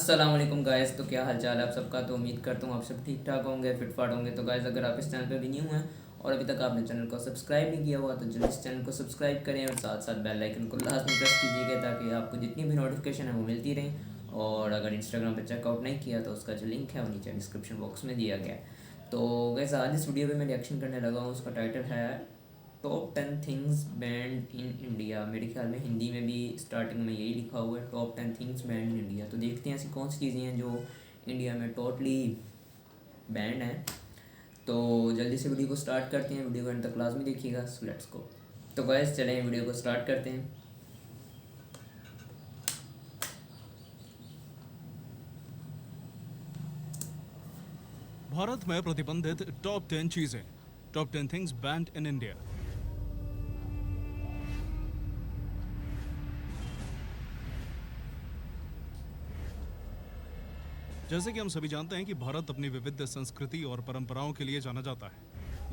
अस्सलाम वालेकुम गाइस। तो क्या हाल चाल है आप सबका। तो उम्मीद करता हूँ आप सब ठीक ठाक होंगे, फिट फाट होंगे। तो गाइस अगर आप इस चैनल पे भी न्यू हैं और अभी तक आपने चैनल को सब्सक्राइब नहीं किया हुआ तो जल्दी इस चैनल को सब्सक्राइब करें और साथ साथ बेल आइकन को लाजमी प्रेस कीजिएगा ताकि आपको जितनी भी नोटिफिकेशन है वो मिलती रहें। और अगर इंस्टाग्राम पर चेकआउट नहीं किया तो उसका जो लिंक है वो नीचे डिस्क्रिप्शन बॉक्स में दिया गया है। तो गाइस आज इस वीडियो पर मैं रिएक्शन करने लगा हूँ। उसका टाइटल है top 10 things band in India. मेरे ख्याल में हिंदी में भी स्टार्टिंग में यही लिखा हुआ है, top 10 things band in India. तो देखते हैं ऐसी कौन सी चीज़ें हैं जो इंडिया में टोटली बैंड हैं। तो जल्दी से वीडियो को स्टार्ट करते हैं, वीडियो को एंड तक लाजमी देखिएगा। So let's go. तो गाइस चलें वीडियो को स्टार्ट करते हैं। भारत में प्रतिबंधित टॉप 10 चीजें। Top 10 things band in India. जैसे कि हम सभी जानते हैं कि भारत अपनी विविध संस्कृति और परंपराओं के लिए जाना जाता है,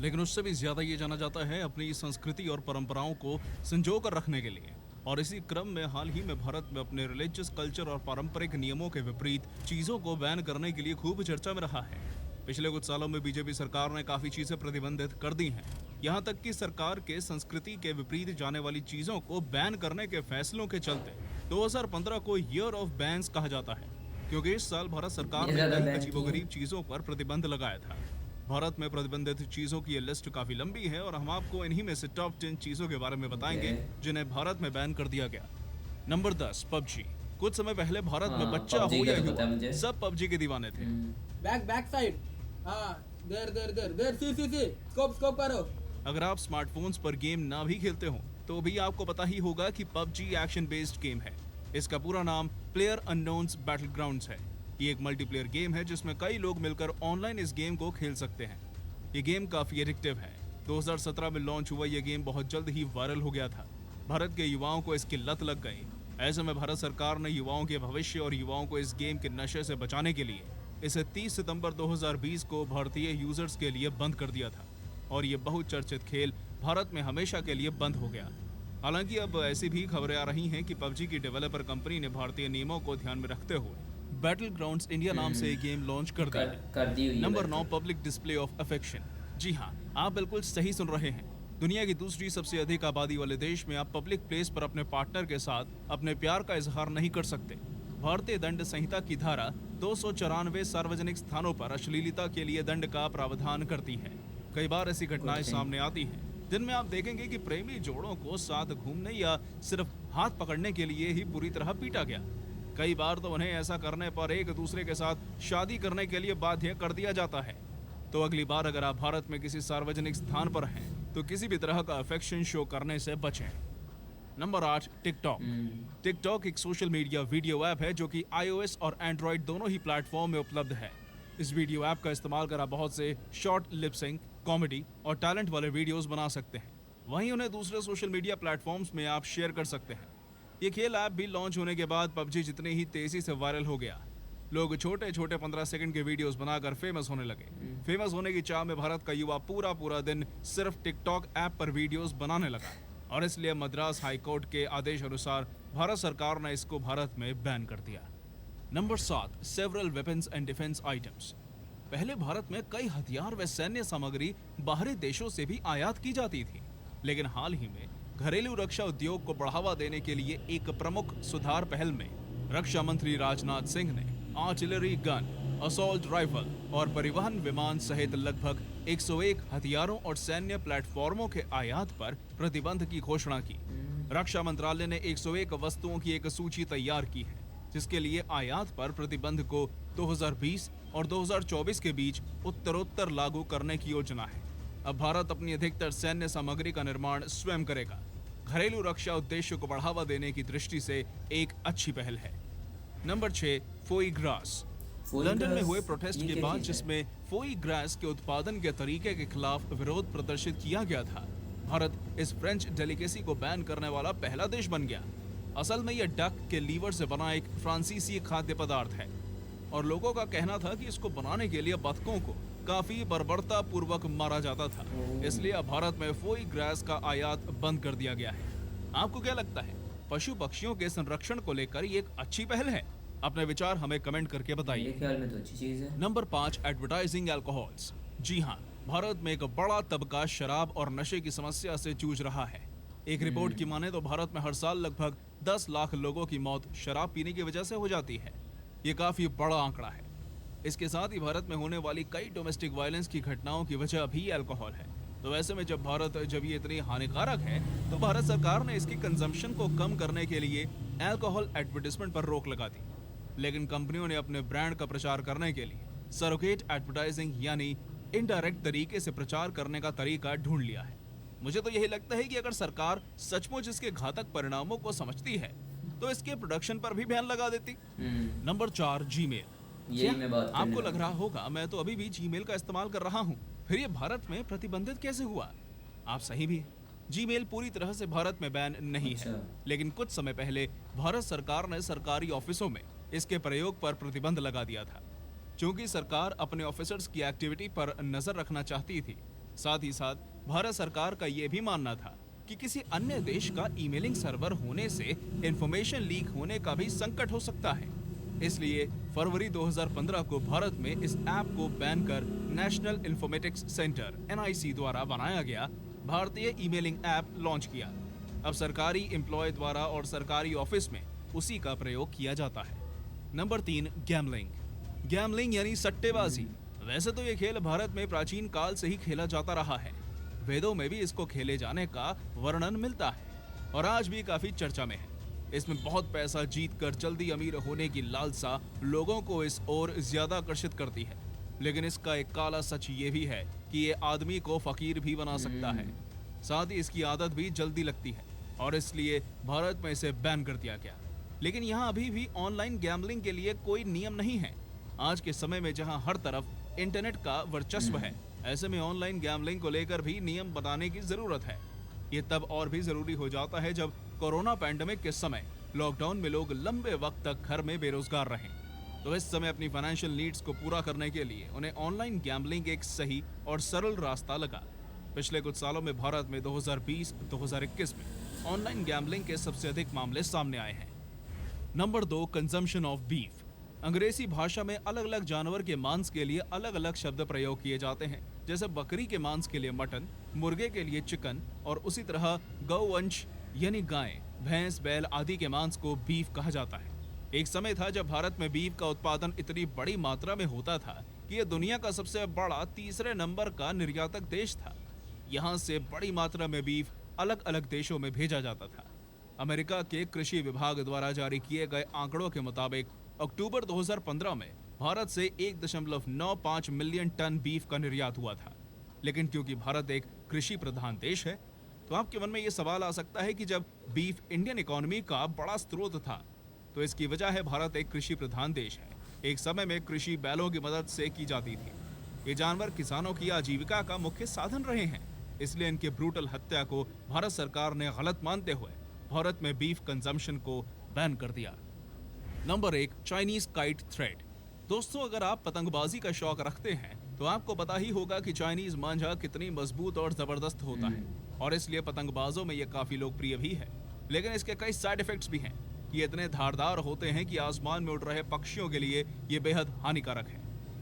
लेकिन उससे भी ज्यादा ये जाना जाता है अपनी संस्कृति और परंपराओं को संजो कर रखने के लिए। और इसी क्रम में हाल ही में भारत में अपने रिलीजियस कल्चर और पारंपरिक नियमों के विपरीत चीजों को बैन करने के लिए खूब चर्चा में रहा है। पिछले कुछ सालों में बीजेपी सरकार ने काफी चीजें प्रतिबंधित कर दी हैं। यहाँ तक कि सरकार के संस्कृति के विपरीत जाने वाली चीजों को बैन करने के फैसलों के चलते 2015 को ईयर ऑफ बैन्स कहा जाता है, क्योंकि इस साल भारत सरकार ये ने ज़्यादा कई बैंड की अजीबोगरीब चीजों पर प्रतिबंध लगाया था। भारत में प्रतिबंधित चीजों की ये लिस्ट काफी लंबी है और हम आपको इन्हीं में से टॉप 10 चीजों के बारे में बताएंगे जिन्हें भारत में बैन कर दिया गया। Number 10, PUBG. कुछ समय पहले भारत में बच्चा PUBG हो का या तो पता है युवा, मुझे। सब पबजी के दीवाने थे। Back side. हाँ, देर सी स्कोप करो। अगर आप स्मार्टफोन्स पर गेम ना भी खेलते हो तो भी आपको पता ही होगा कि पबजी एक्शन बेस्ड गेम है। इसका पूरा नाम प्लेयर अननोन्स बैटलग्राउंड्स है। ये एक मल्टीप्लेयर गेम है जिसमें कई लोग मिलकर ऑनलाइन इस गेम को खेल सकते हैं। ये गेम काफी एडिक्टिव है। 2017 में लॉन्च हुआ ये गेम बहुत जल्द ही वायरल हो गया था। भारत के युवाओं को इसकी लत लग गई। ऐसे में भारत सरकार ने युवाओं के भविष्य और युवाओं को इस गेम के नशे से बचाने के लिए इसे 30 सितंबर 2020 को भारतीय यूजर्स के लिए बंद कर दिया था और ये बहुचर्चित खेल भारत में हमेशा के लिए बंद हो गया। हालांकि अब ऐसी भी खबरें आ रही हैं कि पबजी की डेवलपर कंपनी ने भारतीय नियमों को ध्यान में रखते हुए बैटल ग्राउंड्स इंडिया नाम से एक गेम लॉन्च कर दिया कर दी हुई है। है नंबर वैसे। 9, पब्लिक डिस्प्ले ऑफ अफेक्शन। जी हाँ, आप बिल्कुल सही सुन रहे हैं। दुनिया की दूसरी सबसे अधिक आबादी वाले देश में आप पब्लिक प्लेस पर अपने पार्टनर के साथ अपने प्यार का इजहार नहीं कर सकते। भारतीय दंड संहिता की धारा 294 सार्वजनिक स्थानों पर अश्लीलता के लिए दंड का प्रावधान करती है। कई बार ऐसी घटनाएं सामने आती हैं जिनमें आप देखेंगे कि प्रेमी जोड़ों को साथ घूमने या सिर्फ हाथ पकड़ने के लिए ही बुरी तरह पीटा गया। कई बार तो उन्हें ऐसा करने पर एक दूसरे के साथ शादी करने के लिए बाध्य कर दिया जाता है। तो अगली बार अगर आप भारत में किसी सार्वजनिक स्थान पर हैं तो किसी भी तरह का अफेक्शन शो करने से बचें। Number 8, TikTok. टिकटॉक एक सोशल मीडिया वीडियो ऐप है जो कि iOS और एंड्रॉइड दोनों ही प्लेटफॉर्म में उपलब्ध है। इस वीडियो ऐप का इस्तेमाल कर आप बहुत से शॉर्ट लिप सिंक, कॉमेडी और टैलेंट वाले वीडियोस बना सकते हैं। वहीं उन्हें दूसरे सोशल मीडिया प्लेटफॉर्म्स में आप शेयर कर सकते हैं। ये खेल ऐप भी लॉन्च होने के बाद पबजी जितनी ही तेजी से वायरल हो गया, लोग छोटे छोटे 15 सेकंड के वीडियोस बनाकर फेमस होने लगे। फेमस होने की चाह में भारत का युवा पूरा दिन सिर्फ टिकटॉक ऐप पर वीडियोस बनाने लगा और इसलिए मद्रास हाई कोर्ट के आदेश अनुसार भारत सरकार ने इसको भारत में बैन कर दिया। Number 7, several weapons and defence items. पहले भारत में कई हथियार व सैन्य सामग्री बाहरी देशों से भी आयात की जाती थी, लेकिन हाल ही में घरेलू रक्षा उद्योग को बढ़ावा देने के लिए एक प्रमुख सुधार पहल में रक्षा मंत्री राजनाथ सिंह ने आर्टिलरी गन, असॉल्ट राइफल और परिवहन विमान सहित लगभग 101 हथियारों और सैन्य प्लेटफॉर्मों के आयात पर प्रतिबंध की घोषणा की। रक्षा मंत्रालय ने 101 वस्तुओं की एक सूची तैयार की है जिसके लिए आयात पर प्रतिबंध को 2020 और 2024 के बीच उत्तरोत्तर लागू करने की योजना है। अब भारत अपनी अधिकतर सैन्य सामग्री का निर्माण स्वयं करेगा। घरेलू रक्षा उद्देश्य को बढ़ावा देने की दृष्टि से एक अच्छी पहल है। Number 6, Foy grass. लंदन में हुए प्रोटेस्ट के बाद जिसमें फोई ग्रास के उत्पादन के तरीके के खिलाफ विरोध प्रदर्शित किया गया था, भारत इस फ्रेंच डेलिकेसी को बैन करने वाला पहला देश बन गया। असल में यह डक के लीवर से बना एक फ्रांसीसी खाद्य पदार्थ है और लोगों का कहना था कि इसको बनाने के लिए बतखों को काफी बर्बरता पूर्वक मारा जाता था, इसलिए अब भारत में फोई ग्रास का आयात बंद कर दिया गया है। आपको क्या लगता है, पशु पक्षियों के संरक्षण को लेकर ये एक अच्छी पहल है अपने विचार हमें कमेंट करके मेरे बताइए। ख्याल में तो अच्छी चीज़ है। Number 5, advertising alcohols. जी हाँ, भारत में एक बड़ा तबका शराब और नशे की समस्या से जूझ रहा है। एक रिपोर्ट की माने तो भारत में हर साल लगभग 10 लाख लोगों की मौत शराब पीने की वजह से हो जाती है। ये काफी बड़ा आंकड़ा है। इसके साथ ही भारत में होने वाली कई डोमेस्टिक वायलेंस की घटनाओं की वजह भी अल्कोहल है। तो ऐसे में जब ये इतनी हानिकारक है, तो भारत सरकार ने इसकी कंजम्पशन को कम करने के लिए अल्कोहल एडवर्टाइजमेंट पर रोक लगा दी। लेकिन कंपनियों ने अपने ब्रांड का प्रचार करने के लिए सरोगेट एडवर्टाइजिंग यानी इनडायरेक्ट तरीके से प्रचार करने का तरीका ढूंढ लिया है। मुझे तो यही लगता है कि अगर सरकार सचमुच इसके घातक परिणामों को समझती है, तो इसके प्रोडक्शन पर भी बैन लगा देती। Number 4, Gmail. यही मैं बात करने आपको लग वाला रहा होगा मैं तो अभी भी जीमेल का इस्तेमाल कर रहा हूँ, फिर ये भारत में प्रतिबंधित कैसे हुआ? आप सही भी हैं। जीमेल पूरी तरह से भारत में बैन नहीं है, अच्छा। लेकिन कुछ समय पहले भारत सरकार ने सरकारी ऑफिसों में इसके प्रयोग पर प्रतिबंध लगा दिया था। क्योंकि सरकार अपने ऑफिसर्स की एक्टिविटी पर नजर रखना चाहती थी। साथ ही साथ भारत सरकार का यह भी मानना था कि किसी अन्य देश का ईमेलिंग सर्वर होने से इंफॉर्मेशन लीक होने का भी संकट हो सकता है। इसलिए फरवरी 2015 को भारत में इस ऐप को बैन कर नेशनल इंफॉर्मेटिक्स सेंटर (NIC) द्वारा बनाया गया भारतीय ईमेलिंग ऐप लॉन्च किया। अब सरकारी एम्प्लॉय द्वारा और सरकारी ऑफिस में उसी का प्रयोग किया जाता है। Number 3, gambling. गैमलिंग यानी सट्टेबाजी। वैसे तो ये खेल भारत में प्राचीन काल से ही खेला जाता रहा है। वेदों में भी इसको खेले जाने का वर्णन मिलता है और आज भी काफी चर्चा में है। इसमें बहुत पैसा जीत कर जल्दी अमीर होने की लालसा लोगों को इस ओर ज्यादा आकर्षित करती है। लेकिन इसका एक काला सच ये भी है कि ये आदमी को फकीर भी बना सकता है। साथ ही इसकी आदत भी जल्दी लगती है और इसलिए भारत में इसे बैन कर दिया गया। लेकिन यहाँ अभी भी ऑनलाइन गैम्बलिंग के लिए कोई नियम नहीं है। आज के समय में जहाँ हर तरफ इंटरनेट का वर्चस्व है, ऐसे में ऑनलाइन गैम्बलिंग को लेकर भी नियम बनाने की जरूरत है। ये तब और भी जरूरी हो जाता है जब कोरोना पैंडेमिक के समय लॉकडाउन में लोग लंबे वक्त तक घर में बेरोजगार रहे। तो इस समय अपनी फाइनेंशियल नीड्स को पूरा करने के लिए उन्हें ऑनलाइन गैम्बलिंग एक सही और सरल रास्ता लगा। पिछले कुछ सालों में भारत में 2020-2021 में ऑनलाइन गैम्बलिंग के सबसे अधिक मामले सामने आए हैं। Number 2, consumption of beef. अंग्रेजी भाषा में अलग अलग जानवर के मांस के लिए अलग अलग शब्द प्रयोग किए जाते हैं। जैसे बकरी के मांस के लिए मटन, मुर्गे के लिए चिकन और उसी तरह गौवंश यानी गाय, भैंस, बैल आदि के मांस को बीफ कहा जाता है। एक समय था जब भारत में बीफ का उत्पादन इतनी बड़ी मात्रा में होता था कि यह दुनिया का सबसे बड़ा तीसरे नंबर का निर्यातक देश था। यहाँ से बड़ी मात्रा में बीफ अलग अलग देशों में भेजा जाता था। अमेरिका के कृषि विभाग द्वारा जारी किए गए आंकड़ों के मुताबिक अक्टूबर 2015 में भारत से 1.95 मिलियन टन बीफ का निर्यात हुआ था। लेकिन क्योंकि भारत एक कृषि प्रधान देश है, तो आपके मन में ये सवाल आ सकता है कि जब बीफ इंडियन इकोनॉमी का बड़ा स्रोत था, तो इसकी वजह है भारत एक कृषि प्रधान देश है। एक समय में कृषि बैलों की मदद से की जाती थी। ये जानवर किसानों की आजीविका का मुख्य साधन रहे हैं, इसलिए इनके ब्रूटल हत्या को भारत सरकार ने गलत मानते हुए भारत में बीफ कंजम्पशन को बैन कर दिया। Number 1, Chinese kite thread. दोस्तों, अगर आप पतंगबाजी का शौक रखते हैं तो आपको पता ही होगा कि चाइनीज मांझा कितनी मजबूत और जबरदस्त होता है और इसलिए पतंगबाजों में यह काफी लोकप्रिय भी है। लेकिन इसके कई साइड इफेक्ट्स भी हैं। ये इतने धारदार होते हैं कि आसमान में उड़ रहे पक्षियों के लिए ये बेहद हानिकारक है।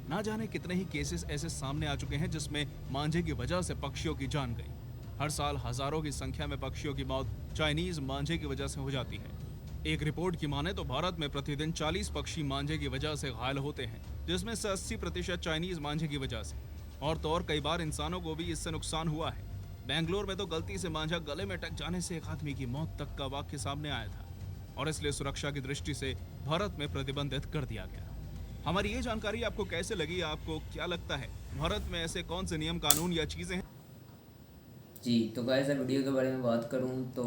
ना जाने कितने ही केसेस ऐसे सामने आ चुके हैं जिसमें मांझे की वजह से पक्षियों की जान गई। हर साल हजारों की संख्या में पक्षियों की मौत चाइनीज मांझे की वजह से हो जाती है। एक रिपोर्ट की माने तो भारत में प्रतिदिन 40 पक्षी मांझे की वजह से घायल होते हैं, जिसमें से 80% चाइनीज मांझे की वजह से। और तो और कई बार इंसानों को भी इससे नुकसान हुआ है। बेंगलोर में तो गलती से मांझा गले में अटक जाने से एक आदमी की मौत तक का वाक्य सामने आया था और इसलिए सुरक्षा की दृष्टि से भारत में प्रतिबंधित कर दिया गया। हमारी ये जानकारी आपको कैसे लगी? आपको क्या लगता है भारत में ऐसे कौन से नियम, कानून या चीजें हैं? जी, तो गाइस अगर वीडियो के बारे में बात करूं तो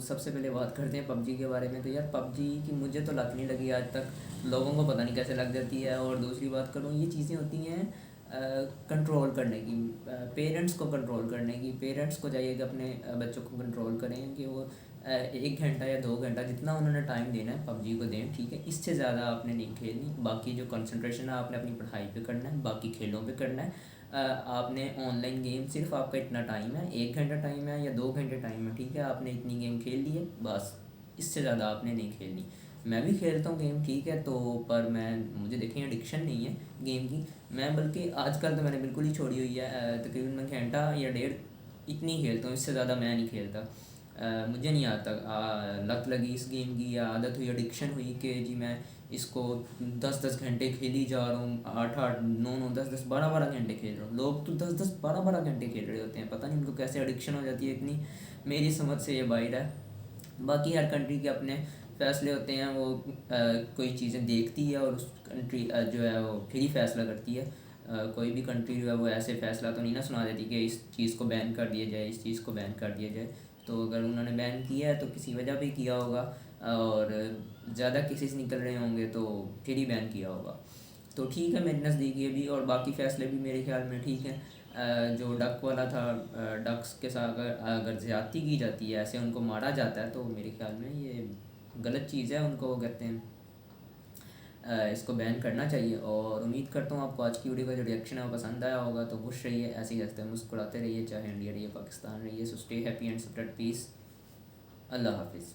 सबसे पहले बात करते हैं पबजी के बारे में। तो यार पबजी की मुझे तो लत नहीं लगी आज तक, लोगों को पता नहीं कैसे लग जाती है। और दूसरी बात करूं, ये चीज़ें होती हैं कंट्रोल करने की, पेरेंट्स को कंट्रोल करने की। पेरेंट्स को चाहिए कि अपने बच्चों को कंट्रोल करें कि वो 1 घंटा या 2 घंटा जितना उन्होंने टाइम देना है पबजी को दें, ठीक है। इससे ज़्यादा आपने नहीं खेलनी। बाकी जो कंसंट्रेशन है आपने अपनी पढ़ाई पे करना है, बाकी खेलों पे करना है। आपने ऑनलाइन गेम सिर्फ आपका इतना टाइम है, 1 घंटा टाइम है या 2 घंटे टाइम है, ठीक है। आपने इतनी गेम खेल ली है बस, इससे ज़्यादा आपने नहीं खेलनी। मैं भी खेलता हूँ गेम, ठीक है, तो पर मुझे देखें एडिक्शन नहीं है गेम की। मैं बल्कि आजकल तो मैंने बिल्कुल ही छोड़ी हुई है। तकरीबन मैं घंटा या डेढ़ इतनी खेलता हूँ, इससे ज़्यादा मैं नहीं खेलता। मुझे नहीं आता लत लगी इस गेम की, या आदत हुई, एडिक्शन हुई कि जी मैं इसको 10-10 घंटे खेल ही जा रहा हूँ, 8-8, 9-9, 10-10, 12-12 घंटे खेल रहा हूँ। लोग तो 10-10, 12-12 घंटे खेल रहे होते हैं, पता नहीं उनको कैसे एडिक्शन हो जाती है इतनी, मेरी समझ से ये बाहर है। बाकी हर कंट्री के अपने फ़ैसले होते हैं, वो कोई चीज़ें देखती है और उस कंट्री जो है वो फिर ही फ़ैसला करती है। कोई भी कंट्री जो है वो ऐसे फ़ैसला तो नहीं ना सुना देती कि इस चीज़ को बैन कर दिया जाए, इस चीज़ को बैन कर दिया जाए। तो अगर उन्होंने बैन किया है तो किसी वजह पे किया होगा, और ज़्यादा केसेस निकल रहे होंगे तो फिर ही बैन किया होगा। तो ठीक है, मेरे नज़दीक ये भी, और बाकी फ़ैसले भी मेरे ख्याल में ठीक हैं। जो डक वाला था, डक्स के साथ अगर अगर ज़्यादती की जाती है, ऐसे उनको मारा जाता है, तो मेरे ख्याल में ये गलत चीज़ है, उनको वो कहते हैं इसको बैन करना चाहिए। और उम्मीद करता हूँ आपको आज की वीडियो का जो रिएक्शन है वो पसंद आया होगा। तो खुश रहिए, ऐसे ही हंसते मुस्कुराते रहिए, चाहे इंडिया रहिए पाकिस्तान रहिए। So stay happy and spread peace. Allah हाफिज़।